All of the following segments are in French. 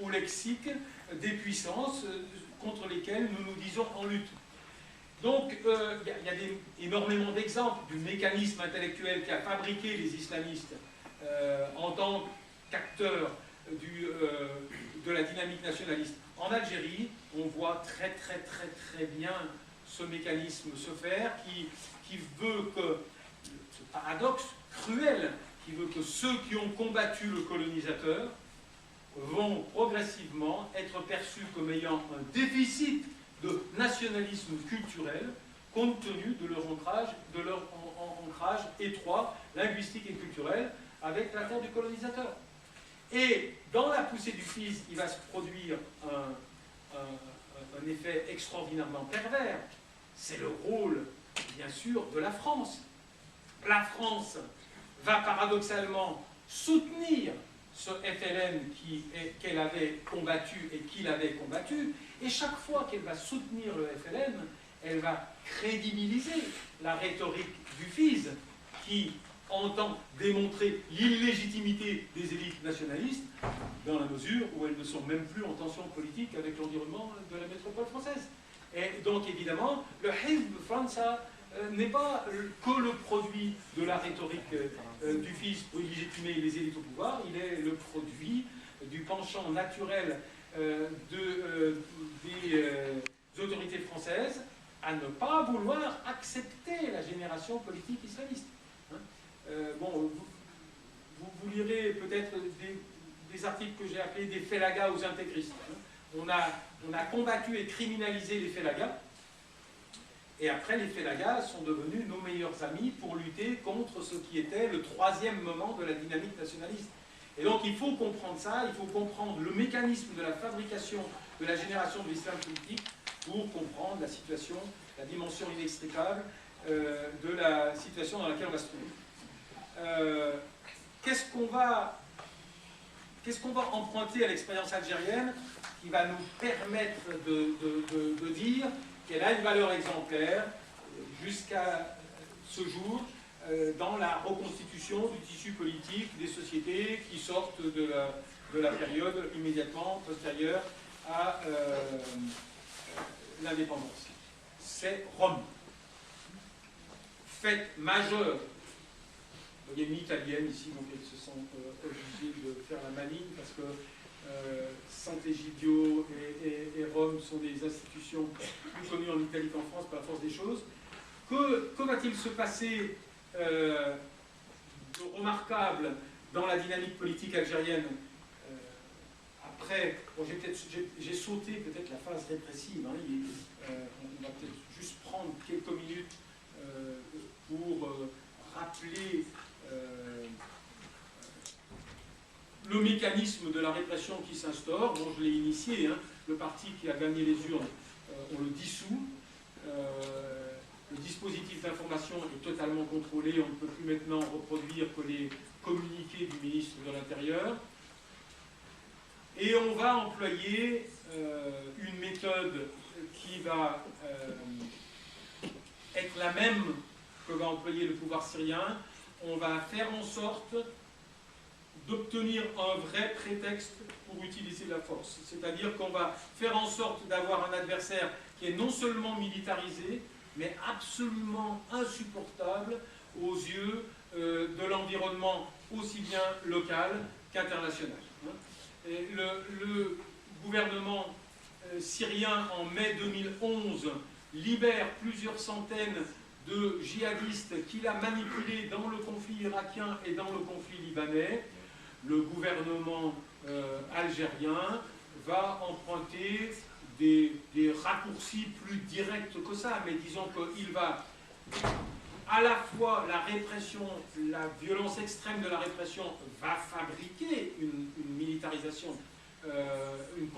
au lexique des puissances contre lesquelles nous nous disons en lutte. Donc, il y a énormément d'exemples du mécanisme intellectuel qui a fabriqué les islamistes en tant qu'acteurs de la dynamique nationaliste. En Algérie, on voit très bien ce mécanisme se faire qui veut que, ce paradoxe cruel, qui veut que ceux qui ont combattu le colonisateur vont progressivement être perçus comme ayant un déficit de nationalisme culturel compte tenu de leur ancrage étroit, linguistique et culturel avec la terre du colonisateur. Et dans la poussée du fils, il va se produire un effet extraordinairement pervers. C'est le rôle, bien sûr, de la France. La France va paradoxalement soutenir ce FLN qu'elle avait combattu et qu'il avait combattu, et chaque fois qu'elle va soutenir le FLN, elle va crédibiliser la rhétorique du FIS, qui entend démontrer l'illégitimité des élites nationalistes, dans la mesure où elles ne sont même plus en tension politique avec l'environnement de la métropole française. Et donc évidemment, le Hizb França n'est pas que le produit de la rhétorique du fils pour légitimer les élites au pouvoir, il est le produit du penchant naturel des autorités françaises à ne pas vouloir accepter la génération politique islamiste. Bon, vous lirez peut-être des articles que j'ai appelés des félagas aux intégristes. On a combattu et criminalisé les félagas, et après les félagas sont devenus nos meilleurs amis pour lutter contre ce qui était le troisième moment de la dynamique nationaliste. Et donc il faut comprendre ça, il faut comprendre le mécanisme de la fabrication de la génération de l'islam politique pour comprendre la situation, la dimension inextricable de la situation dans laquelle on va se trouver. Qu'est-ce qu'on va emprunter à l'expérience algérienne qui va nous permettre de dire qu'elle a une valeur exemplaire jusqu'à ce jour dans la reconstitution du tissu politique des sociétés qui sortent de la période immédiatement postérieure à l'indépendance. C'est Rome. Fête majeure. Il y a une italienne ici, donc elles se sentent obligées de faire la maligne parce que Sant'Egidio et Rome sont des institutions plus connues en Italie qu'en France par la force des choses. Que va-t-il se passer de remarquable dans la dynamique politique algérienne après, bon, j'ai sauté peut-être la phase répressive, hein, on va peut-être juste prendre quelques minutes pour rappeler le mécanisme de la répression qui s'instaure. Bon, je l'ai initié, hein, le parti qui a gagné les urnes, on le dissout. Le dispositif d'information est totalement contrôlé, on ne peut plus maintenant reproduire que les communiqués du ministre de l'Intérieur. Et on va employer une méthode qui va être la même que va employer le pouvoir syrien. On va faire en sorte d'obtenir un vrai prétexte pour utiliser la force. C'est-à-dire qu'on va faire en sorte d'avoir un adversaire qui est non seulement militarisé, mais absolument insupportable aux yeux de l'environnement aussi bien local qu'international. Et le gouvernement syrien, en mai 2011, libère plusieurs centaines de djihadistes qu'il a manipulés dans le conflit irakien et dans le conflit libanais. Le gouvernement algérien va emprunter des raccourcis plus directs que ça, mais disons qu'il va à la fois la répression, la violence extrême de la répression va fabriquer une militarisation, une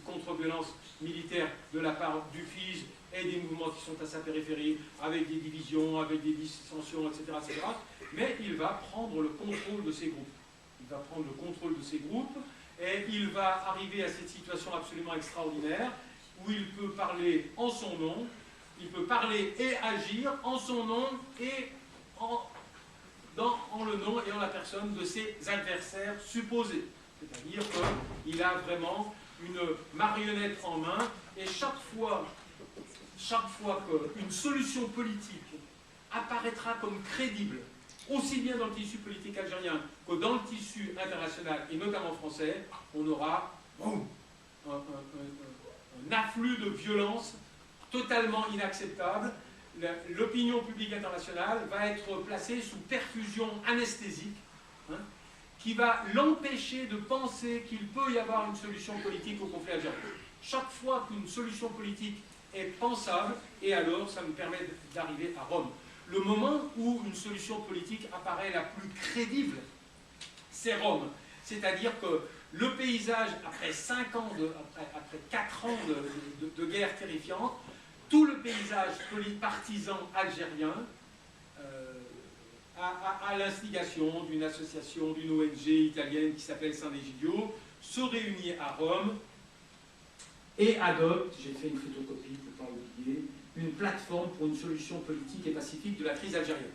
contre-violence militaire de la part du FIS et des mouvements qui sont à sa périphérie, avec des divisions, avec des dissensions, etc., etc. Mais il va prendre le contrôle de ces groupes. Il va prendre le contrôle de ces groupes et il va arriver à cette situation absolument extraordinaire où il peut parler en son nom, il peut parler et agir en son nom et en le nom et en la personne de ses adversaires supposés. C'est-à-dire qu'il a vraiment une marionnette en main, et chaque fois qu'une solution politique apparaîtra comme crédible, aussi bien dans le tissu politique algérien que dans le tissu international, et notamment français, on aura un afflux de violence totalement inacceptable. L'opinion publique internationale va être placée sous perfusion anesthésique, hein, qui va l'empêcher de penser qu'il peut y avoir une solution politique au conflit algérien. Chaque fois qu'une solution politique est pensable, et alors ça nous permet d'arriver à Rome. Le moment où une solution politique apparaît la plus crédible, c'est Rome. C'est-à-dire que le paysage, après 4 ans de guerre terrifiante, tout le paysage partisan algérien, à l'instigation d'une association, d'une ONG italienne qui s'appelle Saint-Egidio, se réunit à Rome et adopte, j'ai fait une photocopie pour ne pas oublier, une plateforme pour une solution politique et pacifique de la crise algérienne,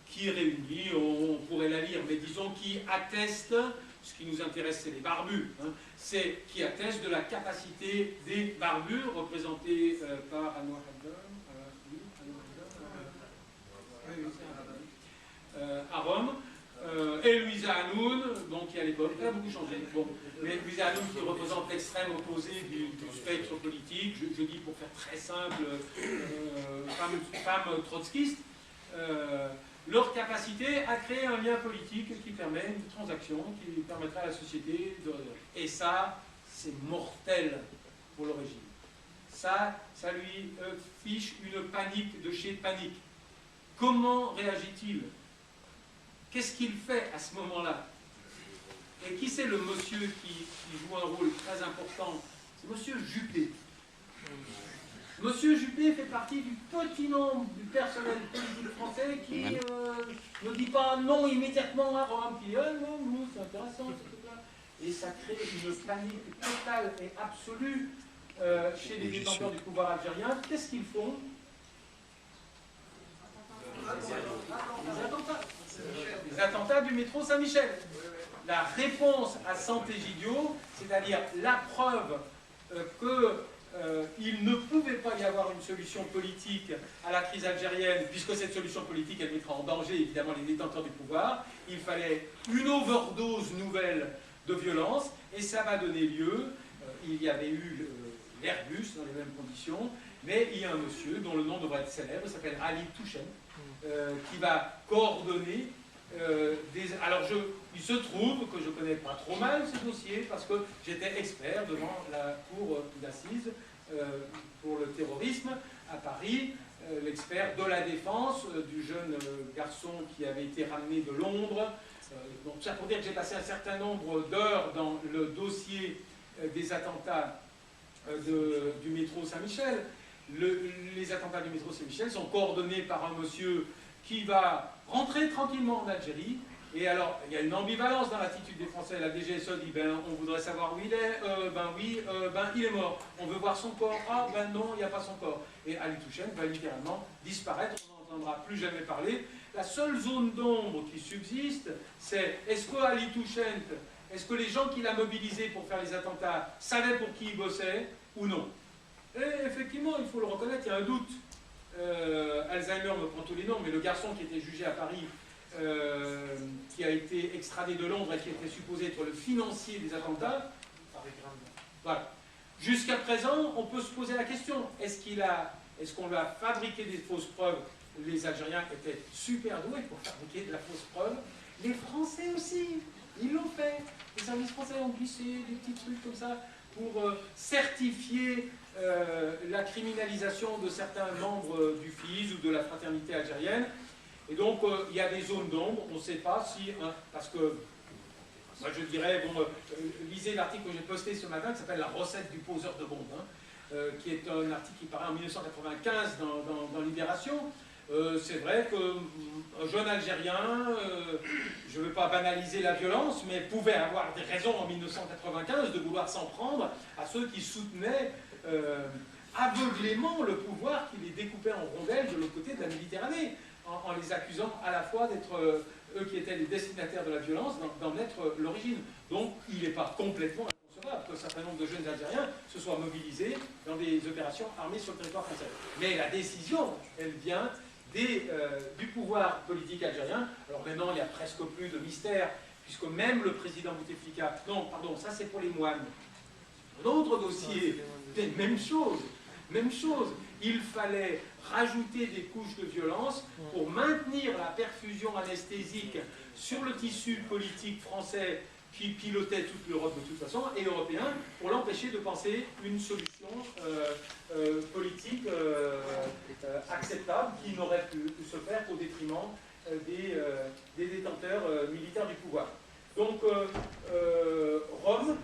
qui réunit, on pourrait la lire, mais disons qui atteste, ce qui nous intéresse c'est les barbus, hein, c'est qui atteste de la capacité des barbus, représentés par Anouar à Rome, et Louisa Hanoun, donc qui à l'époque, elle a beaucoup changé, bon, mais Louisa Hanoun qui représente l'extrême opposé du spectre politique, je dis pour faire très simple, femme trotskiste, leur capacité à créer un lien politique qui permet une transaction, qui permettra à la société de... Et ça, c'est mortel pour le régime. Ça lui fiche une panique de chez panique. Comment réagit-il? Qu'est-ce qu'il fait à ce moment-là? Et qui c'est le monsieur qui joue un rôle très important? C'est monsieur Juppé. Monsieur Juppé fait partie du petit nombre du personnel politique français qui ne dit pas non immédiatement à Rome, qui dit non, nous, c'est intéressant, etc. Et ça crée une panique totale et absolue chez les détenteurs du pouvoir algérien. Qu'est-ce qu'ils font? Les attentats du métro Saint-Michel. La réponse à Sant'Egidio, c'est-à-dire la preuve qu'il ne pouvait pas y avoir une solution politique à la crise algérienne, puisque cette solution politique, elle mettra en danger évidemment les détenteurs du pouvoir. Il fallait une overdose nouvelle de violence, et ça va donner lieu, il y avait eu l'Airbus dans les mêmes conditions, mais il y a un monsieur dont le nom devrait être célèbre, il s'appelle Ali Touchen, qui va coordonner alors il se trouve que je ne connais pas trop mal ce dossier parce que j'étais expert devant la cour d'assises pour le terrorisme à Paris, l'expert de la défense du jeune garçon qui avait été ramené de Londres. Donc ça pour dire que j'ai passé un certain nombre d'heures dans le dossier des attentats du métro Saint-Michel. Les attentats du métro Saint-Michel sont coordonnés par un monsieur qui va rentrer tranquillement en Algérie. Et alors, il y a une ambivalence dans l'attitude des Français. La DGSE dit, ben, on voudrait savoir où il est, ben oui, ben il est mort. On veut voir son corps, ah ben non, il n'y a pas son corps. Et Ali Touchen va littéralement disparaître, on n'entendra plus jamais parler. La seule zone d'ombre qui subsiste, c'est, est-ce que Ali Touchen, est-ce que les gens qu'il a mobilisés pour faire les attentats savaient pour qui il bossait ou non? Et effectivement, il faut le reconnaître, il y a un doute. Alzheimer me prend tous les noms, mais le garçon qui était jugé à Paris, qui a été extradé de Londres et qui était supposé être le financier des attentats, voilà. Jusqu'à présent, on peut se poser la question, est-ce qu'on lui a fabriqué des fausses preuves? Les Algériens étaient super doués pour fabriquer de la fausse preuve. Les Français aussi, ils l'ont fait. Les services français ont glissé des petits trucs comme ça pour certifier la criminalisation de certains membres du FIS ou de la fraternité algérienne. Et donc, il y a des zones d'ombre, on ne sait pas si... parce que, moi je dirais, bon, lisez l'article que j'ai posté ce matin, qui s'appelle « La recette du poseur de bombes », qui est un article qui paraît en 1995 dans Libération. C'est vrai qu'un jeune Algérien, je ne veux pas banaliser la violence, mais pouvait avoir des raisons en 1995 de vouloir s'en prendre à ceux qui soutenaient aveuglément le pouvoir qui les découpait en rondelles de l'autre côté de la Méditerranée. en les accusant à la fois d'être eux qui étaient les destinataires de la violence, d'en être l'origine. Donc il n'est pas complètement inconcevable qu'un certain nombre de jeunes Algériens se soient mobilisés dans des opérations armées sur le territoire français. Mais la décision, elle vient du pouvoir politique algérien. Alors maintenant, il n'y a presque plus de mystère, puisque même le président Bouteflika... Non, pardon, ça c'est pour les moines. D'autres dossiers, même chose. Même chose. Il fallait rajouter des couches de violence pour maintenir la perfusion anesthésique sur le tissu politique français qui pilotait toute l'Europe de toute façon, et européen, pour l'empêcher de penser une solution politique acceptable qui n'aurait pu se faire qu'au détriment des détenteurs militaires du pouvoir. Donc Rome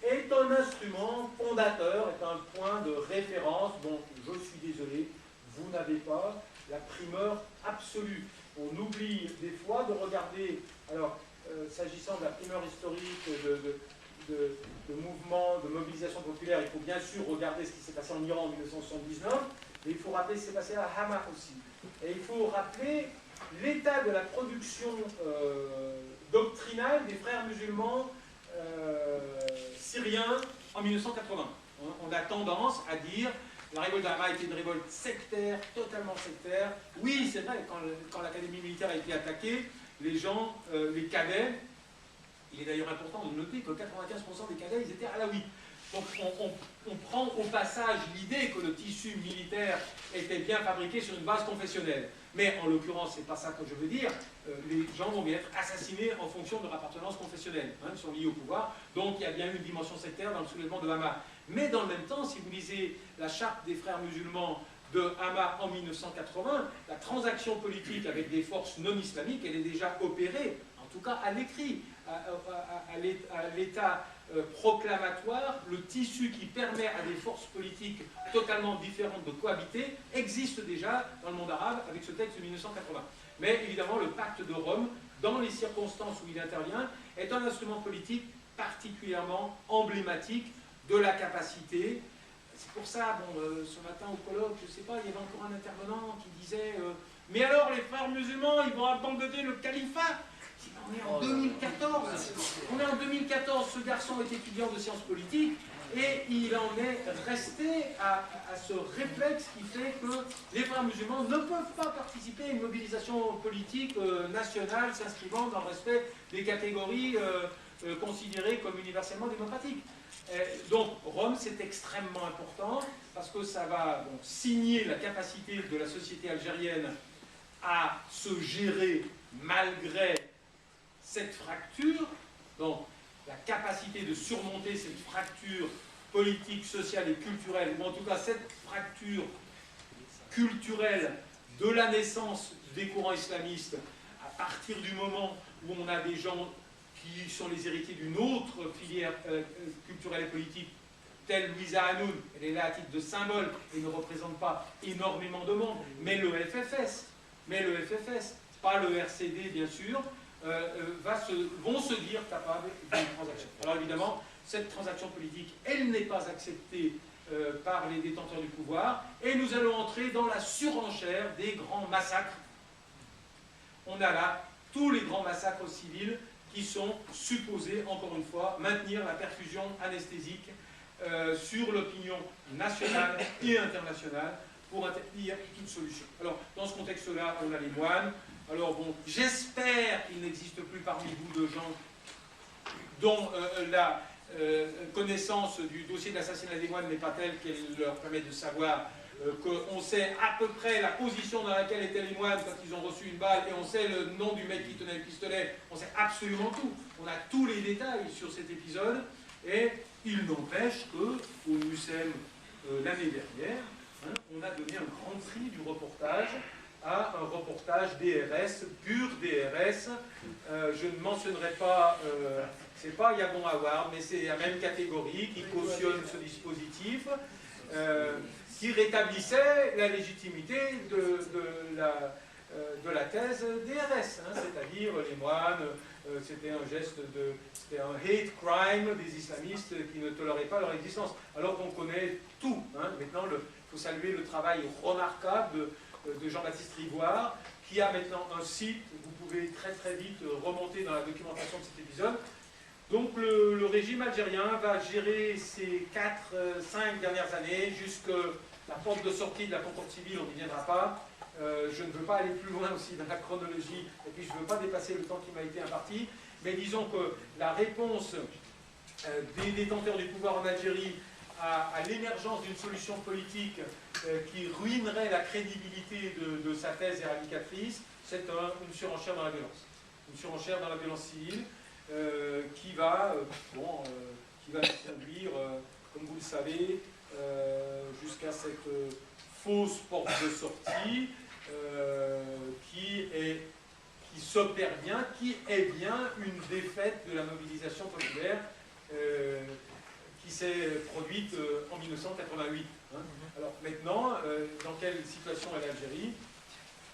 est un instrument fondateur, est un point de référence dont, je suis désolé, vous n'avez pas la primeur absolue. On oublie des fois de regarder, alors s'agissant de la primeur historique de mouvements, de mobilisation populaire, il faut bien sûr regarder ce qui s'est passé en Iran en 1979, mais il faut rappeler ce qui s'est passé à Hama aussi. Et il faut rappeler l'état de la production doctrinale des frères musulmans syriens en 1980. On a tendance à dire la révolte d'Hama était une révolte sectaire, totalement sectaire. Oui, c'est vrai, quand l'académie militaire a été attaquée, les gens, les cadets, il est d'ailleurs important de noter que 95% des cadets, ils étaient alaouis. Donc on prend au passage l'idée que le tissu militaire était bien fabriqué sur une base confessionnelle. Mais en l'occurrence, c'est pas ça que je veux dire. Les gens vont bien être assassinés en fonction de leur appartenance confessionnelle. Ils sont liés au pouvoir. Donc il y a bien une dimension sectaire dans le soulèvement de Hama. Mais dans le même temps, si vous lisez la charte des frères musulmans de Hama en 1980, la transaction politique avec des forces non islamiques, elle est déjà opérée, en tout cas à l'écrit, à l'état proclamatoire. Le tissu qui permet à des forces politiques totalement différentes de cohabiter existe déjà dans le monde arabe avec ce texte de 1980. Mais évidemment, le pacte de Rome, dans les circonstances où il intervient, est un instrument politique particulièrement emblématique de la capacité. C'est pour ça, bon, ce matin au colloque, je ne sais pas, il y avait encore un intervenant qui disait mais alors les frères musulmans, ils vont abandonner le califat. On est en 2014. On est en 2014. Ce garçon est étudiant de sciences politiques et il en est resté à ce réflexe qui fait que les frères musulmans ne peuvent pas participer à une mobilisation politique nationale s'inscrivant dans le respect des catégories considérées comme universellement démocratiques. Donc Rome, c'est extrêmement important parce que ça va signer la capacité de la société algérienne à se gérer malgré cette fracture, donc la capacité de surmonter cette fracture politique, sociale et culturelle, ou en tout cas cette fracture culturelle de la naissance des courants islamistes, à partir du moment où on a des gens qui sont les héritiers d'une autre filière culturelle et politique, telle Louisa Hanoun, elle est là à titre de symbole et ne représente pas énormément de monde, mais le FFS, pas le RCD bien sûr, vont se dire capables d'une transaction. Alors évidemment, cette transaction politique, elle n'est pas acceptée par les détenteurs du pouvoir, et nous allons entrer dans la surenchère des grands massacres. On a là tous les grands massacres civils qui sont supposés, encore une fois, maintenir la perfusion anesthésique sur l'opinion nationale et internationale pour interdire toute solution. Alors, dans ce contexte-là, on a les moines. Alors bon, j'espère qu'il n'existe plus parmi vous de gens dont la connaissance du dossier de l'assassinat des moines n'est pas telle qu'elle leur permet de savoir qu'on sait à peu près la position dans laquelle étaient les moines quand ils ont reçu une balle, et on sait le nom du mec qui tenait le pistolet, on sait absolument tout. On a tous les détails sur cet épisode, et il n'empêche qu'au MUSEM l'année dernière, on a donné un grand prix du reportage à un reportage DRS, pur DRS. Je ne mentionnerai pas, c'est pas Yabon Award, mais c'est la même catégorie qui cautionne ce dispositif, qui rétablissait la légitimité de la thèse DRS, c'est-à-dire les moines, c'était un geste c'était un hate crime des islamistes qui ne toléraient pas leur existence, alors qu'on connaît tout. Maintenant, il faut saluer le travail remarquable de Jean-Baptiste Rivoire, qui a maintenant un site. Vous pouvez très très vite remonter dans la documentation de cet épisode. Donc le régime algérien va gérer ces 4-5 dernières années jusqu'à la porte de sortie de la concorde civile, on n'y viendra pas. Je ne veux pas aller plus loin aussi dans la chronologie, et puis je ne veux pas dépasser le temps qui m'a été imparti, mais disons que la réponse des détenteurs du pouvoir en Algérie à l'émergence d'une solution politique qui ruinerait la crédibilité de sa thèse éradicatrice, c'est une surenchère dans la violence. Une surenchère dans la violence civile qui va nous conduire, comme vous le savez, jusqu'à cette fausse porte de sortie qui s'opère bien, qui est bien une défaite de la mobilisation populaire qui s'est produite en 1988. Hein. Alors maintenant, dans quelle situation est l'Algérie?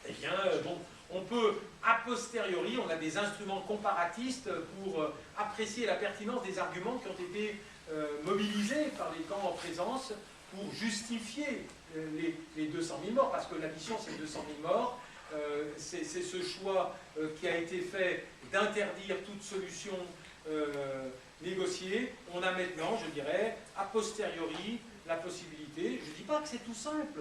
Eh bien, bon, on peut, a posteriori, on a des instruments comparatistes pour apprécier la pertinence des arguments qui ont été mobilisés par les camps en présence pour justifier les 200 000 morts, parce que la mission c'est 200 000 morts. C'est ce choix qui a été fait d'interdire toute solution négociée. On a maintenant, je dirais, a posteriori, la possibilité, je ne dis pas que c'est tout simple,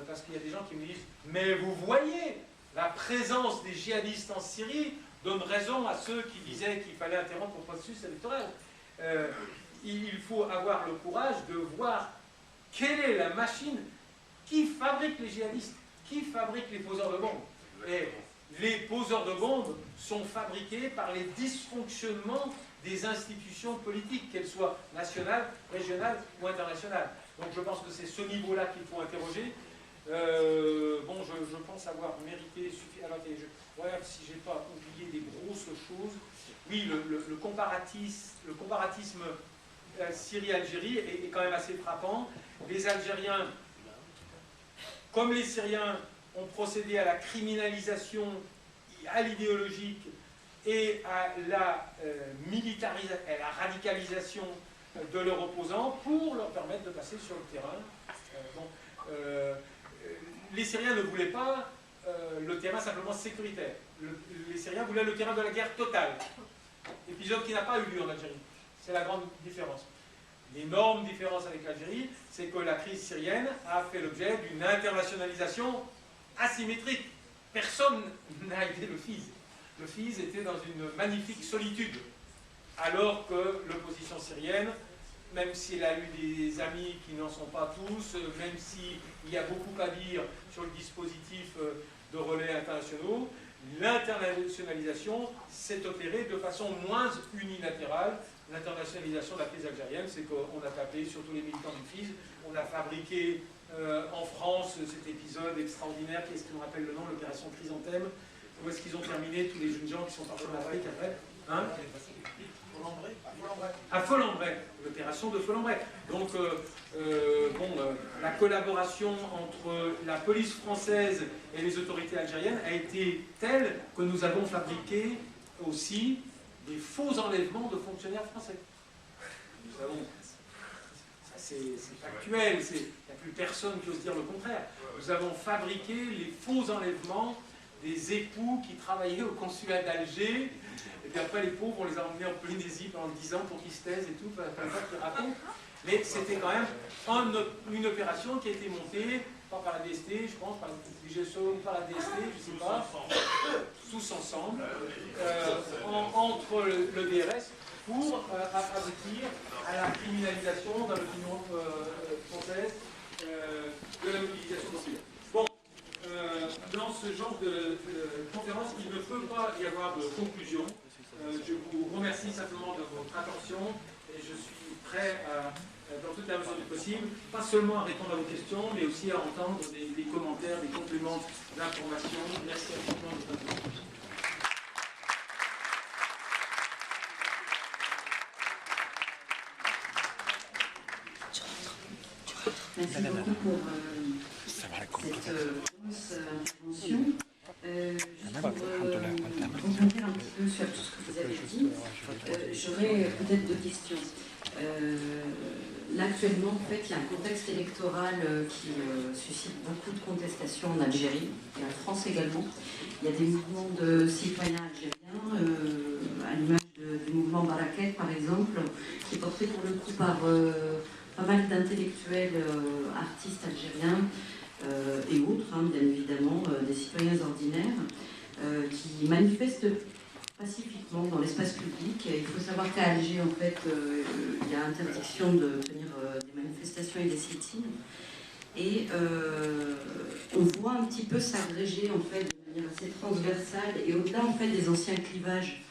parce qu'il y a des gens qui me disent « Mais vous voyez, la présence des djihadistes en Syrie donne raison à ceux qui disaient qu'il fallait interrompre le processus électoral. » Il faut avoir le courage de voir quelle est la machine qui fabrique les djihadistes, qui fabrique les poseurs de bombes. Et les poseurs de bombes sont fabriqués par les dysfonctionnements des institutions politiques, qu'elles soient nationales, régionales ou internationales. Donc je pense que c'est ce niveau-là qu'il faut interroger. Bon, je pense avoir mérité suffisamment. Alors, je regarde si je n'ai pas oublié des grosses choses. Oui, le comparatisme Syrie-Algérie est quand même assez frappant. Les Algériens, comme les Syriens, ont procédé à la criminalisation, à l'idéologique et à la radicalisation de leurs opposants pour leur permettre de passer sur le terrain. Les Syriens ne voulaient pas le terrain simplement sécuritaire. Les Syriens voulaient le terrain de la guerre totale. Épisode qui n'a pas eu lieu en Algérie. C'est la grande différence. L'énorme différence avec l'Algérie, c'est que la crise syrienne a fait l'objet d'une internationalisation asymétrique. Personne n'a aidé le FIS. Le FIS était dans une magnifique solitude, alors que l'opposition syrienne, même si elle a eu des amis qui n'en sont pas tous, même s'il y a beaucoup à dire sur le dispositif de relais internationaux, l'internationalisation s'est opérée de façon moins unilatérale. L'internationalisation de la crise algérienne, c'est qu'on a tapé sur tous les militants du FIS, on a fabriqué en France cet épisode extraordinaire, qui est-ce qui me rappelle le nom, l'opération Chrysanthème, où est-ce qu'ils ont terminé tous les jeunes gens qui sont partis en Afrique après, hein? À Folembray, l'opération de Folembray. Donc, la collaboration entre la police française et les autorités algériennes a été telle que nous avons fabriqué aussi des faux enlèvements de fonctionnaires français. Nous avons, c'est factuel, il n'y a plus personne qui ose dire le contraire. Nous avons fabriqué les faux enlèvements des époux qui travaillaient au consulat d'Alger, et puis après les pauvres, on les a emmenés en Polynésie pendant 10 ans pour qu'ils se taisent et tout, pas qu'ils racontent. Mais c'était quand même une opération qui a été montée, pas par la DST, je pense, par le GSO, par la DST, je ne sais pas, tous ensemble, entre le DRS, pour aboutir à la criminalisation dans l'opinion française de la mobilisation populaire. Bon, dans ce genre de conférence, il ne peut pas y avoir de conclusion. Je vous remercie simplement de votre attention et je suis prêt dans toute la mesure du possible, pas seulement à répondre à vos questions, mais aussi à entendre des commentaires, des compléments d'information. Merci infiniment de votre attention. Merci beaucoup pour cette grosse intervention. Juste pour rebondir un petit peu sur tout ce que vous avez dit, j'aurais peut-être deux questions. là, actuellement, en fait, il y a un contexte électoral qui suscite beaucoup de contestations en Algérie et en France également. Il y a des mouvements de citoyens algériens, à l'image du mouvement Baraket, par exemple, qui est porté pour le coup par pas mal d'intellectuels, artistes algériens et autres, hein, bien évidemment, des citoyens ordinaires, qui manifestent pacifiquement dans l'espace public. Il faut savoir qu'à Alger, en fait, il y a interdiction de tenir des manifestations et des sit-ins. Et on voit un petit peu s'agréger, en fait, de manière assez transversale, et au-delà, en fait, des anciens clivages